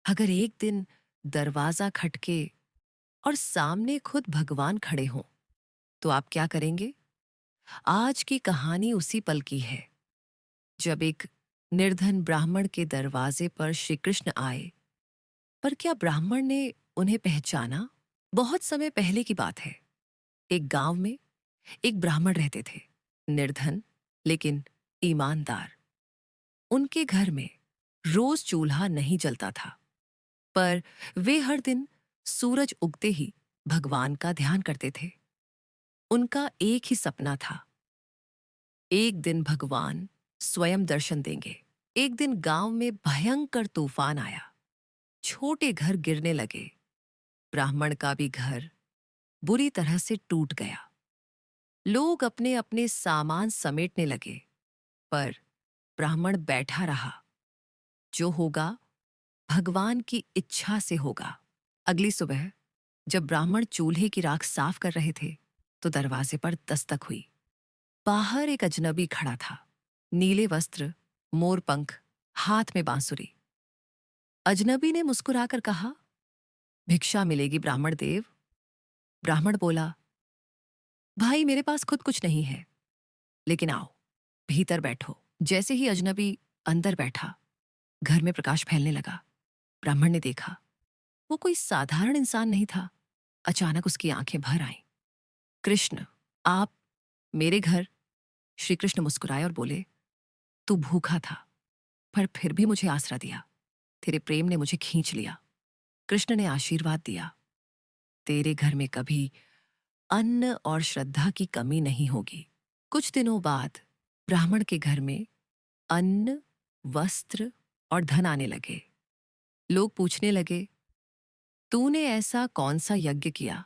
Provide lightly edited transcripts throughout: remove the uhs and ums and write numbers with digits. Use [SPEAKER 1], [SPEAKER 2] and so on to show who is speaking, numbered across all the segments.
[SPEAKER 1] अगर एक दिन दरवाजा खटके और सामने खुद भगवान खड़े हों, तो आप क्या करेंगे? आज की कहानी उसी पल की है, जब एक निर्धन ब्राह्मण के दरवाजे पर श्री कृष्ण आए। पर क्या ब्राह्मण ने उन्हें पहचाना? बहुत समय पहले की बात है। एक गांव में एक ब्राह्मण रहते थे, निर्धन लेकिन ईमानदार। उनके घर में रोज चूल्हा नहीं जलता था, पर वे हर दिन सूरज उगते ही भगवान का ध्यान करते थे। उनका एक ही सपना था, एक दिन भगवान स्वयं दर्शन देंगे। एक दिन गांव में भयंकर तूफान आया, छोटे घर गिरने लगे। ब्राह्मण का भी घर बुरी तरह से टूट गया। लोग अपने अपने सामान समेटने लगे, पर ब्राह्मण बैठा रहा। जो होगा भगवान की इच्छा से होगा। अगली सुबह जब ब्राह्मण चूल्हे की राख साफ कर रहे थे, तो दरवाजे पर दस्तक हुई। बाहर एक अजनबी खड़ा था, नीले वस्त्र, मोर पंख, हाथ में बांसुरी। अजनबी ने मुस्कुराकर कहा, भिक्षा मिलेगी ब्राह्मण देव। ब्राह्मण बोला, भाई मेरे पास खुद कुछ नहीं है, लेकिन आओ भीतर बैठो। जैसे ही अजनबी अंदर बैठा, घर में प्रकाश फैलने लगा। ब्राह्मण ने देखा, वो कोई साधारण इंसान नहीं था। अचानक उसकी आंखें भर आईं। कृष्ण, आप मेरे घर। श्री कृष्ण मुस्कुराए और बोले, तू भूखा था, पर फिर भी मुझे आसरा दिया। तेरे प्रेम ने मुझे खींच लिया। कृष्ण ने आशीर्वाद दिया, तेरे घर में कभी अन्न और श्रद्धा की कमी नहीं होगी। कुछ दिनों बाद ब्राह्मण के घर में अन्न, वस्त्र और धन आने लगे। लोग पूछने लगे, तूने ऐसा कौन सा यज्ञ किया?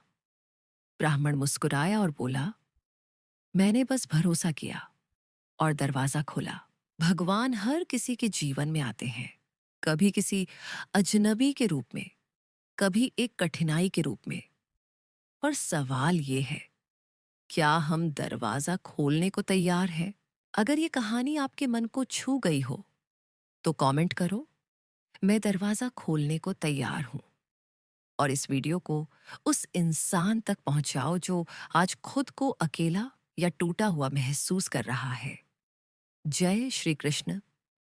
[SPEAKER 1] ब्राह्मण मुस्कुराया और बोला, मैंने बस भरोसा किया और दरवाजा खोला। भगवान हर किसी के जीवन में आते हैं, कभी किसी अजनबी के रूप में, कभी एक कठिनाई के रूप में। और सवाल ये है, क्या हम दरवाजा खोलने को तैयार हैं? अगर ये कहानी आपके मन को छू गई हो, तो कमेंट करो, मैं दरवाजा खोलने को तैयार हूं। और इस वीडियो को उस इंसान तक पहुंचाओ जो आज खुद को अकेला या टूटा हुआ महसूस कर रहा है। जय श्री कृष्ण।